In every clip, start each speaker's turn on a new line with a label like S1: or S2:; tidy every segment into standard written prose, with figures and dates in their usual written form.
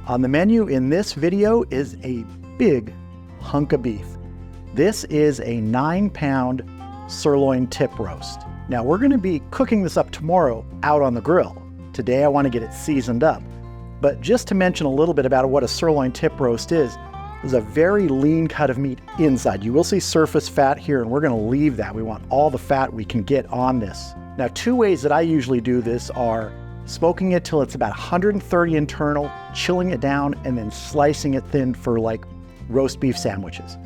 S1: On the menu in this video is a big hunk of beef. This is a 9-pound sirloin tip roast. Now we're going to be cooking this up tomorrow out on the grill. Today I want to get it seasoned up. But just to mention a little bit about what a sirloin tip roast is a very lean cut of meat inside. You will see surface fat here, and we're going to leave that. We want all the fat we can get on this. Now, two ways that I usually do this are smoking it till it's about 130 internal, chilling it down, and then slicing it thin for like roast beef sandwiches.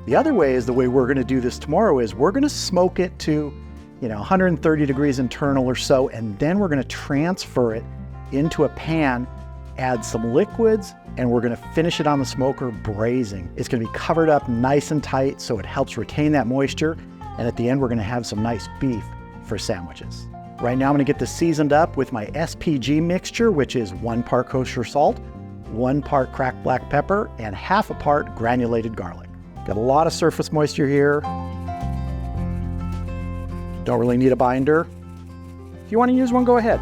S1: The other way is the way we're going to do this tomorrow is we're going to smoke it to 130 degrees internal or so, and then we're going to transfer it into a pan, add some liquids, and we're going to finish it on the smoker braising. It's going to be covered up nice and tight so it helps retain that moisture, and at the end we're going to have some nice beef for sandwiches. Right now I'm going to get this seasoned up with my SPG mixture, which is 1 part kosher salt, 1 part cracked black pepper, and half a part granulated garlic. Got a lot of surface moisture here. Don't really need a binder. If you want to use one, go ahead.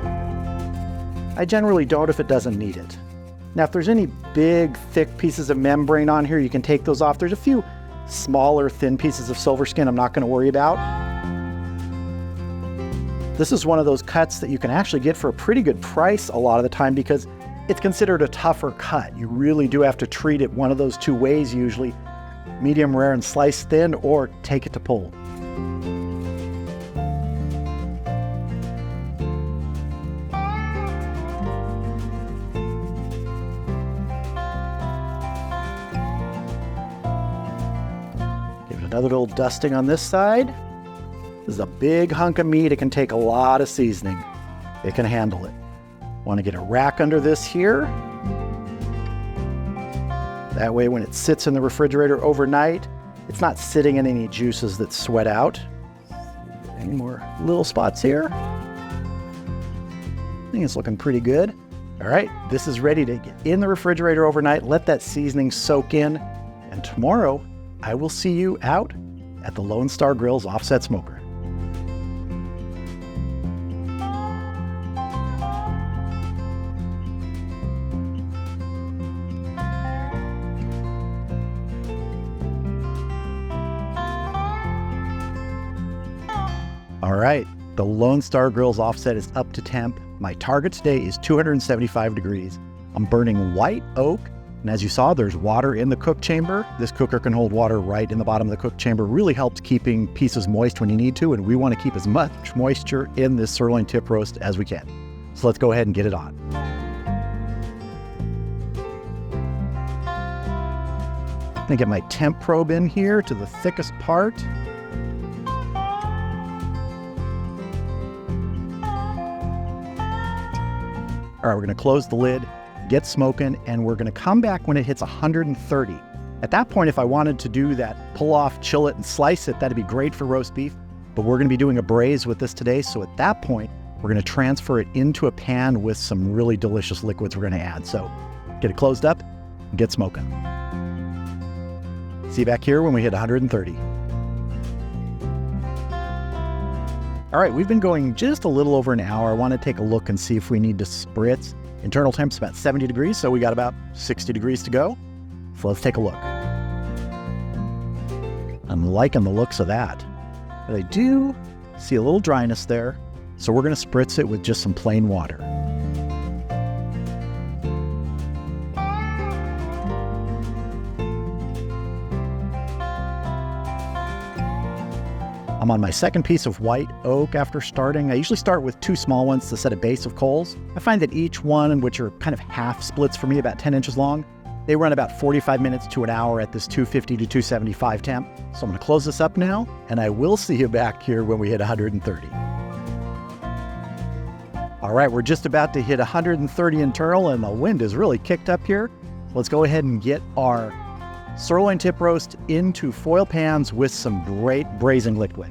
S1: I generally don't if it doesn't need it. Now, if there's any big, thick pieces of membrane on here, you can take those off. There's a few smaller, thin pieces of silver skin I'm not going to worry about. This is one of those cuts that you can actually get for a pretty good price a lot of the time because it's considered a tougher cut. You really do have to treat it one of those two ways usually, medium rare and slice thin, or take it to pulled. Another little dusting on this side. This is a big hunk of meat. It can take a lot of seasoning. It can handle it. Want to get a rack under this here. That way when it sits in the refrigerator overnight, it's not sitting in any juices that sweat out. Any more little spots here? I think it's looking pretty good. All right, this is ready to get in the refrigerator overnight. Let that seasoning soak in. And tomorrow, I will see you out at the Lone Star Grill's offset smoker. All right, the Lone Star Grill's offset is up to temp. My target today is 275 degrees. I'm burning white oak. And as you saw, there's water in the cook chamber. This cooker can hold water right in the bottom of the cook chamber. Really helps keeping pieces moist when you need to, and we want to keep as much moisture in this sirloin tip roast as we can. So let's go ahead and get it on. I'm gonna get my temp probe in here to the thickest part. All right, we're gonna close the lid, get smoking, and we're going to come back when it hits 130. At that point, if I wanted to do that, pull off, chill it, and slice it, that'd be great for roast beef. But we're going to be doing a braise with this today, so at that point, we're going to transfer it into a pan with some really delicious liquids we're going to add. So get it closed up and get smoking. See you back here when we hit 130. All right, we've been going just a little over an hour. I want to take a look and see if we need to spritz. Internal temp's about 70 degrees, so we got about 60 degrees to go. So let's take a look. I'm liking the looks of that. But I do see a little dryness there, so we're going to spritz it with just some plain water. I'm on my second piece of white oak after starting. I usually start with 2 small ones to set a base of coals. I find that each one, which are kind of half splits for me, about 10 inches long, they run about 45 minutes to an hour at this 250 to 275 temp. So I'm going to close this up now, and I will see you back here when we hit 130. All right, we're just about to hit 130 internal, and the wind is really kicked up here. Let's go ahead and get our sirloin tip roast into foil pans with some great braising liquid.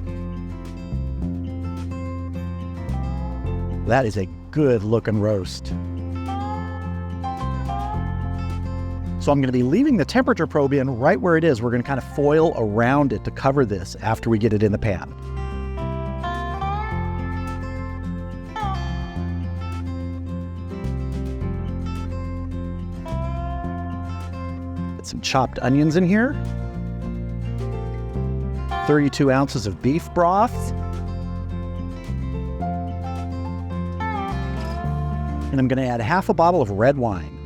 S1: That is a good looking roast. So I'm going to be leaving the temperature probe in right where it is. We're going to kind of foil around it to cover this after we get it in the pan. Get some chopped onions in here. 32 ounces of beef broth. And I'm going to add half a bottle of red wine.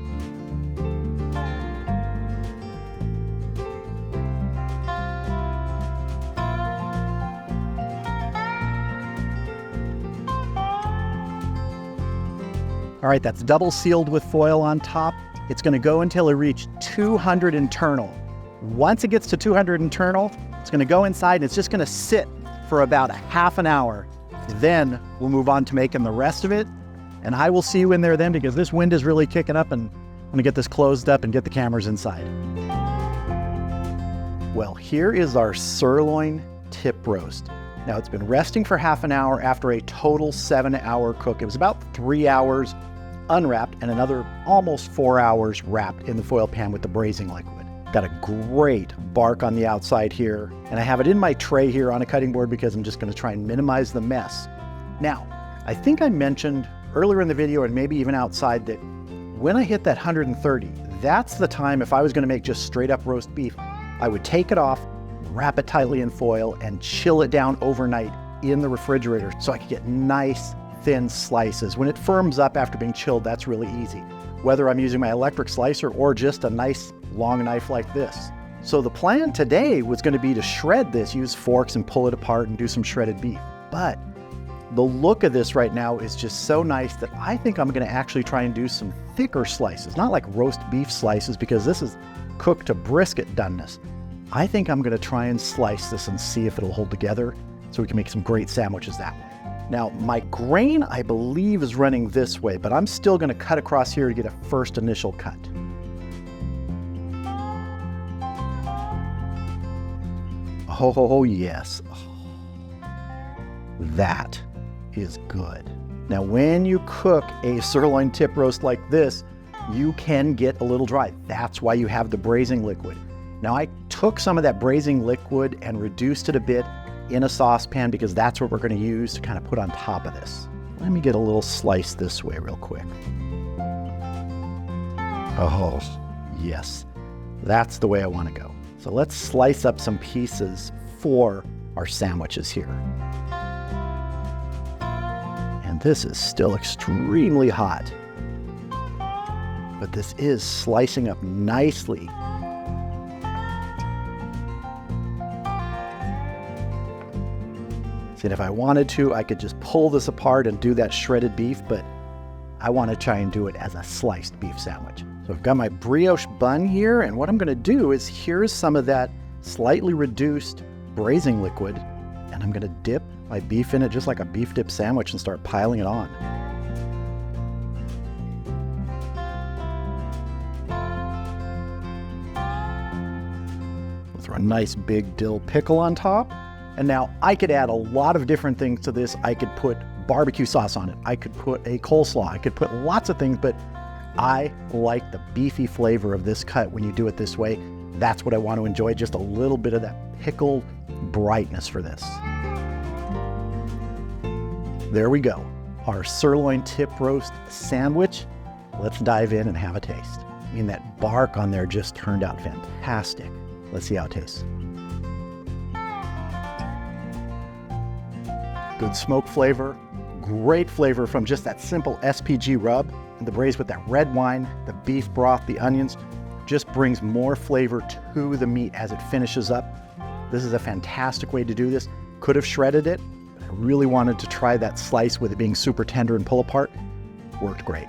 S1: All right, that's double sealed with foil on top. It's going to go until it reaches 200 internal. Once it gets to 200 internal, it's going to go inside and it's just going to sit for about a half an hour. Then we'll move on to making the rest of it. And I will see you in there then, because this wind is really kicking up and I'm going to get this closed up and get the cameras inside. Well, here is our sirloin tip roast. Now, it's been resting for half an hour after a total 7-hour cook. It was about 3 hours unwrapped and another almost 4 hours wrapped in the foil pan with the braising liquid. Got a great bark on the outside here, and I have it in my tray here on a cutting board because I'm just going to try and minimize the mess. Now, I think I mentioned earlier in the video and maybe even outside that when I hit that 130, that's the time, if I was going to make just straight up roast beef, I would take it off, wrap it tightly in foil, and chill it down overnight in the refrigerator so I could get nice thin slices. When it firms up after being chilled, that's really easy, whether I'm using my electric slicer or just a nice long knife like this. So the plan today was going to be to shred this, use forks and pull it apart and do some shredded beef. But the look of this right now is just so nice that I think I'm going to actually try and do some thicker slices, not like roast beef slices, because this is cooked to brisket doneness. I think I'm going to try and slice this and see if it'll hold together so we can make some great sandwiches that way. Now, my grain, I believe, is running this way, but I'm still going to cut across here to get a first initial cut. Oh, yes. Oh, that is good. Now, when you cook a sirloin tip roast like this, you can get a little dry. That's why you have the braising liquid. Now, I took some of that braising liquid and reduced it a bit in a saucepan because that's what we're going to use to kind of put on top of this. Let me get a little slice this way real quick. Oh, yes. That's the way I want to go. So let's slice up some pieces for our sandwiches here. And this is still extremely hot, but this is slicing up nicely. See, if I wanted to, I could just pull this apart and do that shredded beef, but I want to try and do it as a sliced beef sandwich. So I've got my brioche bun here, and what I'm going to do is here's some of that slightly reduced braising liquid, and I'm going to dip my beef in it just like a beef dip sandwich and start piling it on. We'll throw a nice big dill pickle on top. And now I could add a lot of different things to this. I could put barbecue sauce on it. I could put a coleslaw. I could put lots of things, but I like the beefy flavor of this cut when you do it this way. That's what I want to enjoy, just a little bit of that pickled brightness for this. There we go, our sirloin tip roast sandwich. Let's dive in and have a taste. I mean, that bark on there just turned out fantastic. Let's see how it tastes. Good smoke flavor, great flavor from just that simple SPG rub. And the braise with that red wine, the beef broth, the onions, just brings more flavor to the meat as it finishes up. This is a fantastic way to do this. Could have shredded it, but I really wanted to try that slice with it being super tender and pull apart. Worked great.